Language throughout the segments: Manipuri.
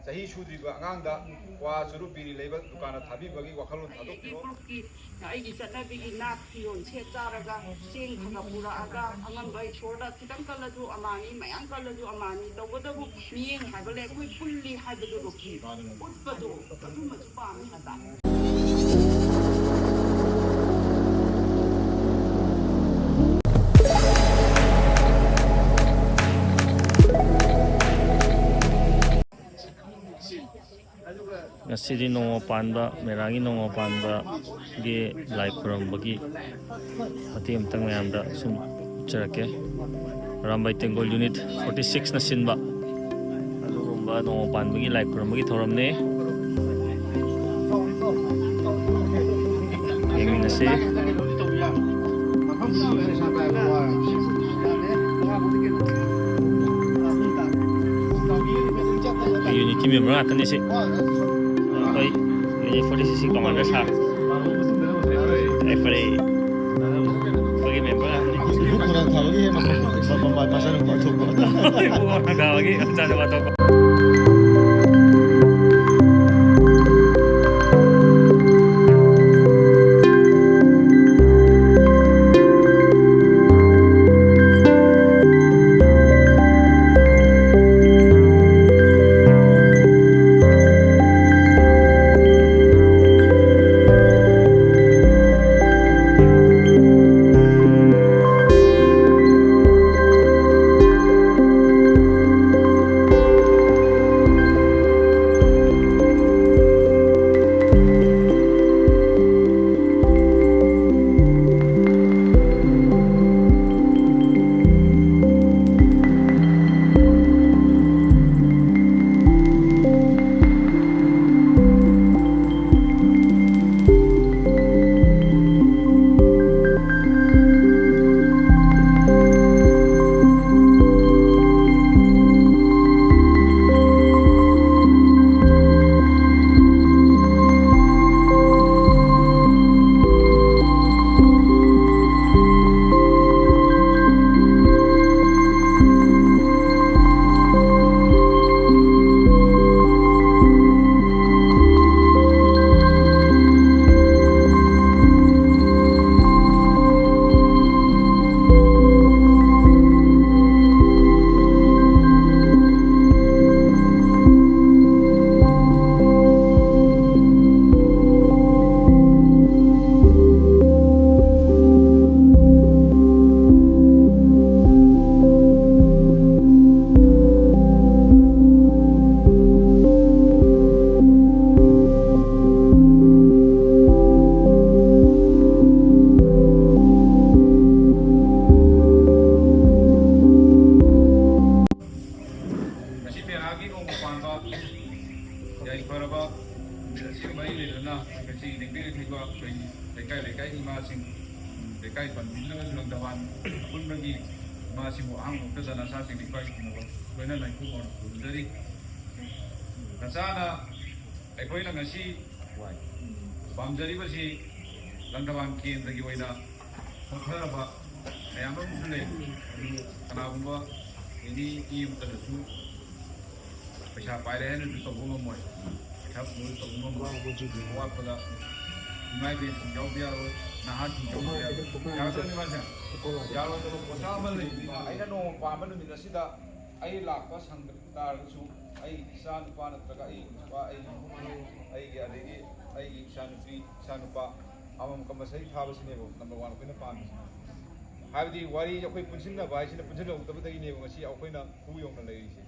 Sahi Shudriba Anganda was Rupiri labor to Kana Tabi Bagi Wakalun Tadok. I is a Nabi Naki on Chetaraga, Sing Hagapura Aga, Amangai Choda, Titanka to Amani, my uncle to Amani, the Wadabu, me and Hagalek, we fully had the Ruki. What Badu, too much farm had that. Ngasi nongo panba meragi nongo panba ge lai kuram bagi hati amtang mayam da sum charake Rambai Tengol Unit 46 na sinba adurumba nongo pan bagi lai kuram bagi thoram ne yemi na se unity member atan ni se Oi, ini 46 commander sah. Every bagi member lah. Ibu kurang tahu lagi masa nak tutup. Ibu kurang tahu lagi macam mana tutup. Kasana aikoy na ngasi pamjariba si langdawang kendagi waina khotharaba ayam musule kanagumba ini imtanasu paisa paire henu tobunga moy khap mu tobunga moy wa pala mai be sinjaudia naha sinjaudia yaso ni banja yaro no posama le aina no pama no minasida ai lakpa sangtar su ai san pa na traga ai pa ai ge adegi ai sanupa amam kamasai thaba sine bo number 1 koina pam habdi wari akoi punsinna bai sine punsinna tabadagi ne bo ngasi akoina hu yong na lei se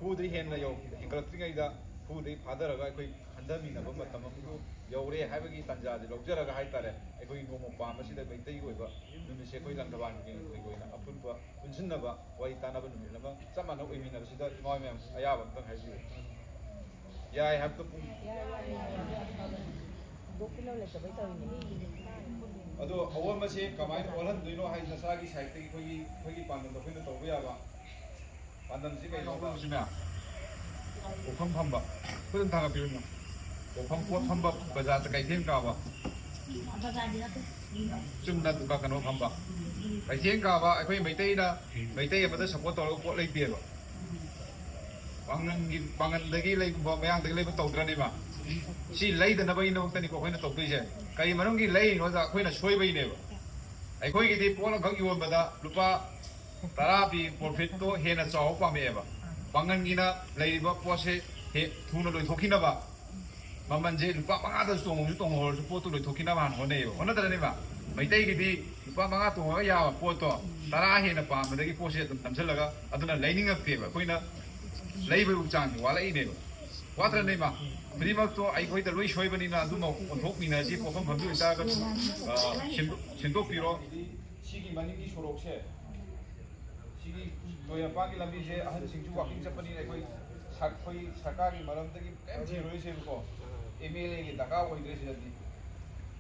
hu dei hen na yo inkaltringai da hu dei phadar ga akoi handami na ba matam ku yore habagi tanja de lokjara ga hai tare akoi no pam sine bai tei goi ba numi se koi langdaban ge koi na apun ba punsinna ba wai tanaba numi lama sama na oimi na sida moi mem ayaba tang hai ji yeah I have to ado awal masih kamai olan duino hai nasagi site ki khoi pandan da khoina toba ya ba pandan si kai loba sina okham phamba khudin thaga pirna okham pot phamba bazar ta kai them ka ba chumna tu ka kano phamba kai them ka ba ai khoi maitai da maitai ba da support to pot lai pie ba 방안들이 뭐 매양들이 레이 또드라네 봐. 시 레이드 나바이 노트니 거 거기는 또드이제. 가이 마롱기 레이 노자 거기는 쇼이바이네 봐. ai khoi ki di pola khak yuan bada lupa tarapi profit to hena chaw pa me ba bangan gina lei ba pose he thuna loi thokina ba maman je lupa manga da song ju tong hol po to loi thokina ba ho ne yo ona da ne ba mai tai ki di lupa manga to ga ya po to tara hena pa ma da ki pose tam chal laga aduna lining up pe ba koi na lei ba u chang wa lai ne ba wa tra ne ba Prima to ai khoi da loi shoi bani na du mo thok mi na ji po pham pham du ta ga shin piro 시기 만인기 초록새 시기 도야 빠기 람비제 아한 싱주 와킹 잡더니 거의 거의 사각이 말함들이 깜지 로이세고 MLA기 나가고 이래서지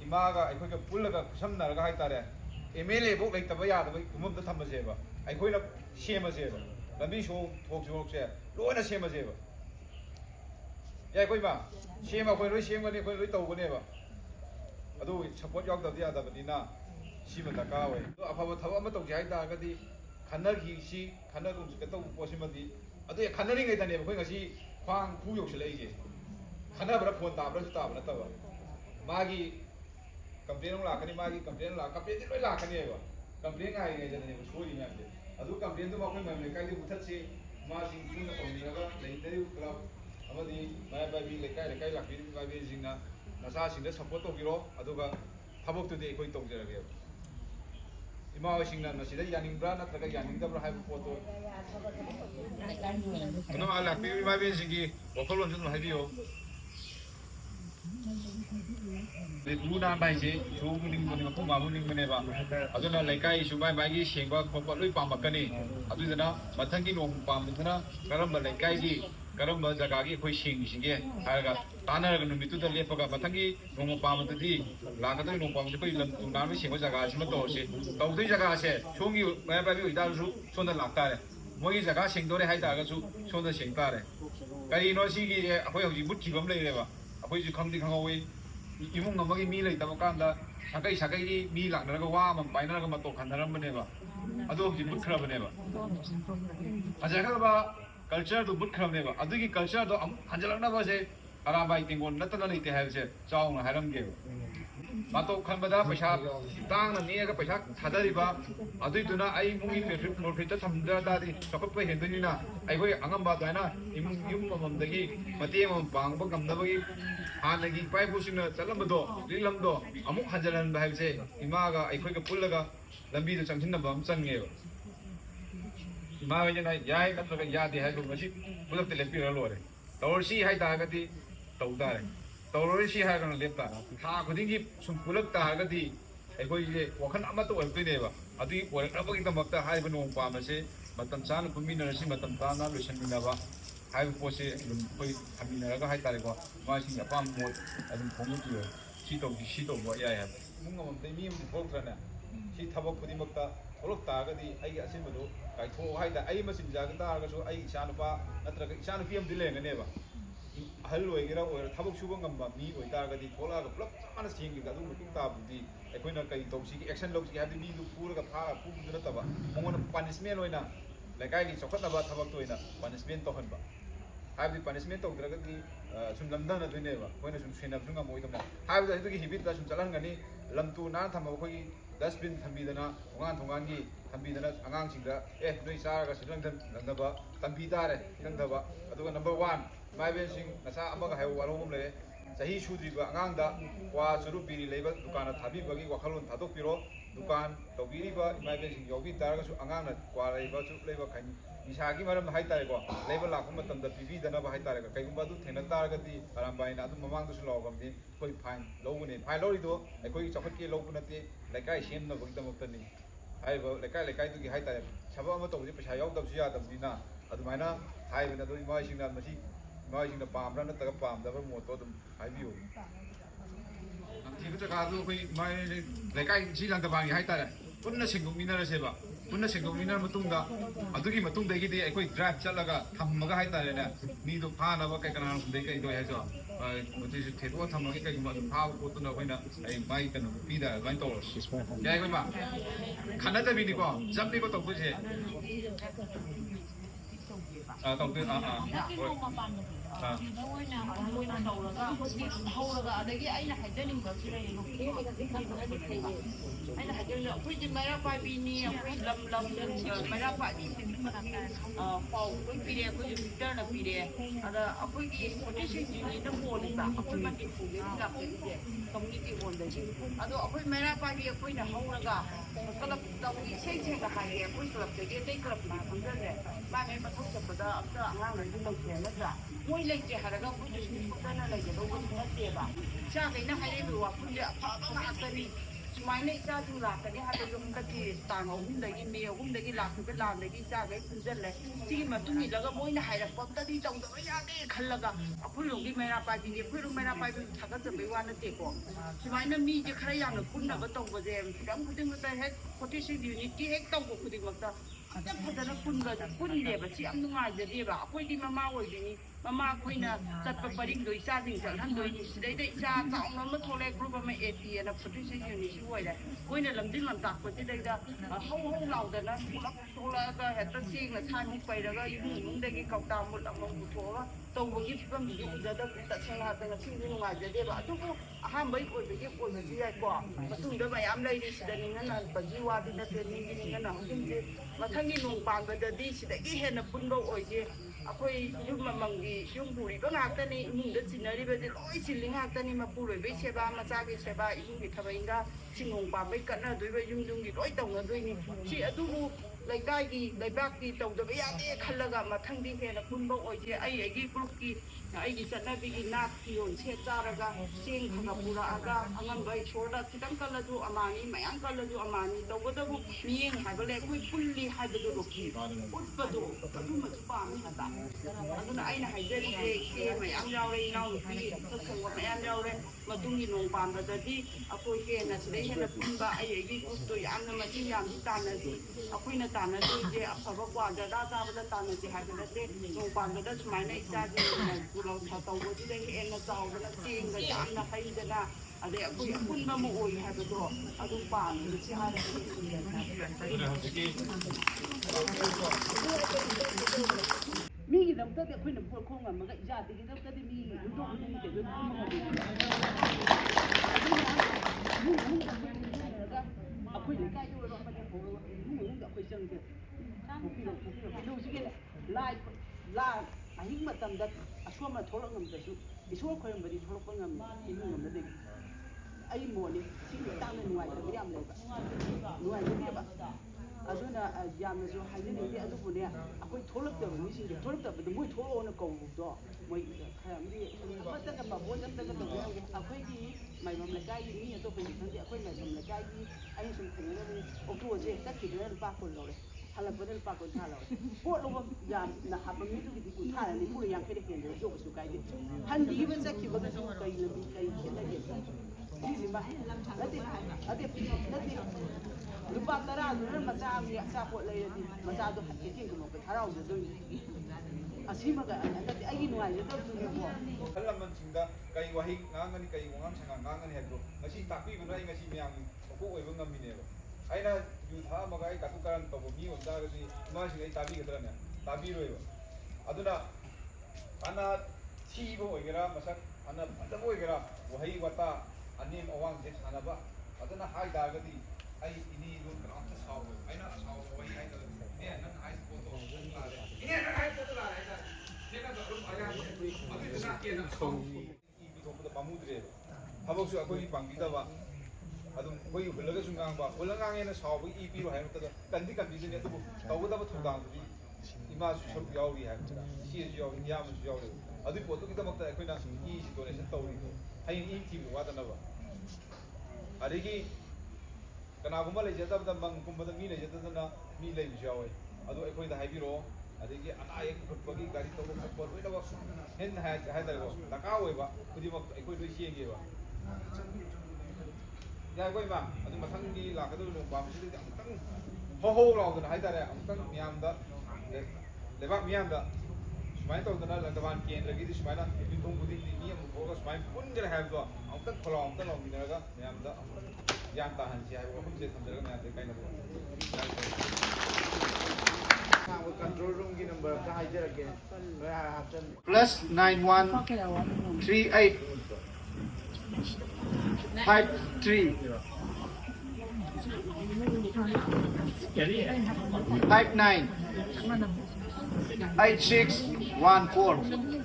이마가 아이코가 불러가 삼나가 하이따래 MLA 복 렉다 야도 구멍도 탐버세 봐 아이코이나 시에마세 봐 람비 쇼 톡초록새 로나 시에마세 봐 야 거이마 시에마 거이 로이 시에마니 거이 로이 떠고네 봐 아도 서포트 역도 야다 버니나 시면 나가와요. 아파버 타바 아마 또 자이다 가디 칸나기 시 칸나고 그또 보시면디 아도 칸나링 있다네 거기 같이 광 부욕실 이게 칸나버라 폰 따버서 따버나 따봐 마기 컴플레인 라카니 마기 컴플레인 라 컴플레인 로 라카니 봐 컴플레인 아이 이제는 소리냐 아도 컴플레인도 막 그러면 까지 못했지 마신 중에 거기다가 레이더리 클럽 아마디 마야바비 레카이 라키리 바비 징나 나사신데 서포트 오기로 아도가 타복도데 거기 동저라게요 이마와싱나 마시다 야닝브라 나타가 야닝다브라 하이브 포토 그놈 알라 비비 마비싱기 워컬론 좀 하디요 루나 바이제 조무닝 거니 거 마무닝 거네 봐 아도나 레카이 슈바이 바이기 셴바 코바 로이 파마카니 아도이나 마탕기 농 파무드나 가람바 레카이기 가람바 자가기 코이 싱싱게 하가 ताना रगन मितु द लेपगा मथंगी नोंग पामदि लागद नोंग पामदि कोइ लम तुनाम सिंग जगह सिम तोसे तौदि जगह से छोंगी माय बाबि उदारसु सोंद लाक्तारे मोगी जगह सिंगदोरे हाइ दागसु सोंद सिंगतारे कई नो सिगी अखोय हजि बुटखि बम लेरेबा अखोय जि खंगदि खंगोवे इमुंग नमगी मी लेतब कांदा साकै साकै मी लाक्नरगा वा म पाइनरगा म तो खनरमनेबा अदो हजि बुटखरबनेबा अजगबा कल्चर दु बुटखरबनेबा अदुगी कल्चर दो हंजलनबसे अराबाई तिंगोन नतना लेते है चाउन हारमगे मातो खनबदा पैसा तांग नेगा पैसा थादरिबा अदुइदुना आई मुंगी प्रॉफिट थमदा दादि सकप हेंदुनिना आई होय अंगमबा दाना इमुं युम ममदगी मते मम बांगबा गमदबगी हानगी पाइ बुसिना चलमदो लिलमदो अमुक हंजलन बाइबसे इमागा आई खोयगा पुल्लगा लंबीदो चंगथिनबा हम चंगे इमा वजना याय नत्रगा यादे है मसी पुलक लेपिरा लोरे तौरसी हाय तागति तौदारे तौरसी हाय गन लेपता था खुदिंगी सुम पुलक तागति अखोइजे वखन अमत ओइतुनेबा अदुई ओरकबगी तमक्ता हायब नों पामसे मतम चान कुमिनरसी मतम ताना लोसनमिनाबा हायब पोसे कोइ थमिनरगा हाय तारेको मासिंग अपाम मोट अदुम खोमुतियो सितो बो याय है मुंगम तेमी बोक्राना सी थबक खुदिमक्ता थोलक तागदि आई असिमदो काइथो हायदा आई मसिन जागता आगसो आई इचानुपा नत्रगा इचानुपी अम दिलेंगनेबा ahal oigera oira thabok suba ngamba mi oitagadi tholaga plap mana singi ga dum tung tabudi ekoina kai topsi ki action log ki hadi mi du pura pha puduna taba mongona punishment oina lekai gi chokhatna ba thabak to oina punishment to hanba hadi punishment to dragadi sum lamdan na dune ba koina sum sena bunga moidamna hadi da gi hibit da sum chalan gani lamtu na thamba khoi dustbin thambidana thongan gi thambidana angang singda noi sara ga silang daba tambidare silang daba aduga number 1 माइबेन Singh नसा अमगा हाय वारोम ले सही सुद्रिबा अंगांगदा वा सुरु बिरि लेबा दुकान थाबिबगी वखलोन थादोक पिरो दुकान तौबिरिबा माइबेन सिंह योगी तारगसु अंगांगना वा लेबा चु लेबा खानि निसागी मरम हाय तारेको लेबा लाखु मतमदा पिबि दना बा हाय तारेको कैगुंबा दु थेना तारगति आरामबाइना अदु ममांगदसु लौगमदि कोइ फाइन लौगने फाइन लौरिदो अखोइ चखटके लौबनते लेकाय सेमना बगिदमक्तनि हायबा लेकाय दुगी हाय तारे छबा अमा तौबि पैसा यावदबसु यादबदिना अदुमाइना हायबना दु माइसिंगना मसी माइसिंगना पामरा नतगा पामदबा मोटो दम हाइबियो जिबु जगादु कोइ माइ लेकाइ जिलांदा बांगी हाइतारे पुन्ना सिंगुमिनारसेबा पुन्ना सिंगुमिनार मतुंगा अदुगी मतुंदगिदि अखोइ ड्राइव चलगा थम्मगा हाइतारेना नीदो फानाबा कै कनान खुदै कै दो हाइजो मतिसु थेतो थम्मगे कै गुमा फाव पोतुना कोइना ai माइ कन पिदा बाइन तोरस याइ कोइमा खानादबिनि को जम्निको तोबुजे ต้องตื่น那给我们办的。ဒီတော့ဝိုင်းနာဝိုင်းနာတော့ကကိုကြီးဟောကအဲ့ဒီအဲ့နာဟိုတဲ့နေကိုစီရဲလို့ဒီကဒီကအဲ့ဒါဟိုတဲ့ကိုကြီးမရပါပြီနီကိုလမ်လမ်မရပါဒီပေါ့ကိုပြည်ရဲကိုကြီးတာနာပြည်ရဲအဲ့ဒါအပွင့်ကြီးကိုတရှိကြီးနေတဲ့ပေါ်နေတာအပွင့်မတိဘူးလေကပြည်ရဲ community ဝန်တယ်အဲ့တော့အပွင့်မရပါပြီအပွင့်နာဟောကကလပ်တော့ချိန်ကဟာရဲအပွင့်ကလပ်တဲ့တိတ်ကလပ်မှာဘယ်လဲဘာမဲမထုတ်ချက်တော့အကအငါလည်းလုပ်တယ်လက်စားမွေးလိုက်တဲ့ဟာကဘုရားရှင်ကလည်းလိုက်တော့ဘုရားတည်းပါရှားနေဟဲ့လို့ဘုရားဖာတော့အတရီစမိုင်းနေစားသူလာတဲ့ဟာတော့လုံးတကြီးတာငုံနေကြီးမေဟုတ်နေကြီးလာသူကလာနေကြီးစားလေသူဆက်လေစီမတူကြီးလည်းမွေးနေဟဲ့တော့တတိတောင်းတော့ရတယ်ခလကအခုလုံးဒီမေရာပါကြီးနေဖွေးလုံးမေရာပါကြီးထားကစပေးဝါနေတဲ့ပေါ့စမိုင်းနေမိကြီးခရရံလို့ခုနကတော့ပါစေတမ်းခုတင်တဲ့ဟဲ့ပိုတီစီဒီနီတီဟဲ့တော့ခုဒီမှာအဲ့ဖဒနာပွန်ကပွန်လေပါစီအမှုငါကြည့်ပါအခွင့်ဒီမမဝိုင်းဒီမမခွင့်နာစက်ပပရင်းတို့စားတင်စားဟန်တို့ဒီတဲ့စားဆောင်နမထိုလေ group မ AT နဲ့ position unit ရှိဝိုင်းတယ်ကိုင်းနဲ့လမ်းတင်လမ်းတာကိုတဲ့တဲ့ဟောဟောလောက်တဲ့နော်ထိုလာကဟဲ့တစီငါဆိုင်မှုไปတော့ယူမှုတဲ့ကကောက်တာမှုတော့မထိုးတော့ဘုရားပြမလို့တဲ့တက်ချင်လာတဲ့ချင်းဒီငါကြည့်ပါတော့အဟမ်းဘိုက်ကိုဒီကိုကြည့်ရကွာမတူတော့မရမ်းလိုက်ဒီစတဲ့ငါနာပကြီးဝါဒီတဲ့နေနေငါနာဟိုဒီမထငိနုံပန်ကတဲ့ဒီစတဲ့ဟဲ့နပွန်တော့အိုကြီးအခုယူမမန်ကြီးယူပူရီတော့ငါတဲ့နေမှုတဲ့စီနရီပဲဒီလိုစီလင်းငါတဲ့နေမပူရပဲချက်ပါမစားပဲချက်ပါအင်းဒီထဘင်းကချင်းငုံပါပဲကနတွေပဲယုံယုံဒီတော့တောင်းနေတွေနေစီအတူလိုက်ကိုက်ကြီးလိုက်ဘက်ကြီးတောင်းတော့ရတဲ့ခလကမထန်ဒီဟဲ့နပွန်တော့အိုကြီးအဲ့ဒီ group ကြီးအဲ့ဒီစတဲ့ဘီနာပီယွန်ချက်ကြရကစင်းခကပူရာအကအငန်ဘိုင်ချိုဒါတိတန်ကလဒူအမာနီမယန်ကလဒူအမာနီတော့ဘဒဘူမီရင်ဟာဘလေကိုပုလီဟာဘဒူလိုကီပုတ်ပဒူတူမစပါမီဟာတာအဲ့ဒါအိုင်နာဟိုင်ဂျယ်လေးကေမယန်ရောက်ရင်းနောက်ပြီးဆက်ဆံဝမယန်ရောက်ရဲမတူညီလုံးပန်ဘဒဒီအပွေကေနစလေဟဲ့ပွန်ဘာအဲ့ဒီကုတို့ယန်နမတီယန်ဒီတာနစီအပွေနတာနစီကျေအဖဘကွာဒါသာဘဒတာနစီဟာဘလေလုံးပန်ဘဒစမိုင်းနေစာဂျီဘူလောတော့ဝဒီတဲ့အဲနစောဘလစင်းကယန်နာဟိုင်ဒနာအဲ့အပွေပွန်မမိုးဟာဘတော့အဒူပန်ဒီချာရမိဂိဒမ်တက်တဲ့ခွင်းပေါ်ခုံးမှာမကကြတဲ့ကိတော့တဲ့မိဂိဒမ်တော့မိတဲ့ဘယ်မှာမဟုတ်ဘူးအခွင့်ကိုက်တော့မတဲ့ဘောဘူးအခွင့်စံတဲ့ဘူးပြီးတော့ရှိကလိုက်လာအဟိမတမ်ဒတ်အဆွမ်းမထောက်ငမ်တဲ့စုဒီဆိုခွင့်မဒီထောက်ငမ်ဒီငမ်တဲ့အဲ့မော်လေးစီးတောင်းနေနွားတယ်ရမ်းလိုက်ပါနွားရပါအဲ့ဒါရမ်းဆိုဟိုင်းနေတယ်အဲ့ဒါကိုเนี่ยအခုထိုးလို့တယ်မရှိတယ်ထိုးလို့တယ်ဘယ်လိုထိုးအောင်ကောတော့မွေးခါမဒီပတ်တက်ကမဘောတက်တက်တော့အခုကြီးမိုင်မလကိုင်းကြီးတော့ပြန်တယ်အခုမိုင်မလကိုင်းကြီးအဲ့ဆိုခင်ဗျာအိုတိုကျေတက်ကြည့်တယ်ပါကိုလို့ဟာလာဘယ်ပါကိုထားလို့ပို့လို့ရနာဟာဘမီတူဒီကိုထားတယ်ကိုရံခဲ့တဲ့ကျတော့ဆိုကိုကိုင်းတယ်ဟန်ဒီဘစက်ကြီးဘဒဆိုကိုင်းလို့ဒီကိုင်းတယ်ဒီစီမလူပါတရာလူမစားမရစားဖို့လေမစားတော့အချင်းကမပဲထားအောင်ဆိုအစီမကအအဲ့ဒီနွားရတော့သူမျိုးခလမန်စင်ဒါကೈဝဟိငါငနိကೈဝငမ်ဆန်ငါငနိဟဲ့ကိုငစီတက်ပြီးဘရိုင်းငစီမြန်ကိုဝေဘငမ်မီနေရောအဲ့ဒါယူသားမကိုင်ကတုကန်တော့မီဝန်သားကစီမရှိနေတာပြီးကြတယ်နဲ့တာပြီးရောအဒနာအနာချီဘိုရရာမဆက်အနာအတဘိုရရာဝဟိဝတာအနိမအဝမ်ဒေသနာဘအဒနာဟိုင်ဒါဂဒီအဲ့ဒီနီလုံးကတော့အဆောက်အဲ့နာအဆောက်ဝဟိအဲ့ဒါเนี่ยนั่นไอซ์โฟโต้လာတယ်เนี่ยนั่นไอซ์โฟโต้လာတယ်ဒီကတော့အရာအပြည့်နာကျန်ဆုံးဒီတော့ဘာမှုတွေဘာလို့ဆိုအခုဒီပန်ပြီးတော့ಅದು ಹೋಗಿ ಹುಲ್ಲಗ ಸುಂಗಾಂಗ ಬಾ ಹುಲ್ಲಗಾಂಗೇನ ಸಾವು ಈ ಪೀರು ಹಾಯ್ತದ ಕಂದಿ ಕಂದಿನೆ ಅದು ತವದವ ಥುಗಾಂಗಿ ಇಮಾಸು ಸ್ವಲ್ಪ ಯಾವ್ರಿ ಹಾಕ್ತದ ಸಿಎಸ್ ಯಾವ್ರಿ ಯಾಮಸು ಯಾವ್ರಿ ಅದು ಪೋತು ಕಿತ ಮಕ್ತ ಅಕೋಯ್ನ ಈ ಸಿಟುಯೇಷನ್ ತವರಿ ಹೈ ಈ ಟೀಮ್ ವಾದನವ ಅದಕ್ಕೆ ಕನಾಗುಂಬ ಲೈಜದಬದ ಮಂಗುಂಬದ ಮೀ ಲೈಜದನ ಮೀ ಲೈಬಿಸು ಯಾವ್ರಿ ಅದು ಅಕೋಯ್ದ ಹಾಯ್ಬಿರೋ ಅದಕ್ಕೆ ಅನಾಯಕ ಫುಟ್ಬಾಗಿ ಗಾಡಿ ತಗೋ ಫುಟ್ಬಾಲ್ ಒಯ್ದವ ಹೆನ್ ಹಾಯ್ದರಗೋ ಲಕಾ ಒಯ್ಬಾ ಕುದಿಮಕ್ತ ಅಕೋಯ್ದು ಸಿಯಂಗೇವಾ 야 이거 이마 아주 마상기 라가도 좀 밤시들 아무튼 호호라고 하이다래 아무튼 미안다 레박 미안다 스마이 또더나 란다반 켄드기디 스마이나 비통 부디 니야 뭐가 스마이 뿐들 하여도 아무튼 콜라 아무튼 놈이다가 미안다 양다 한시 하고 문제 삼들가 미안데 까이나 plus 9138 53 59 8614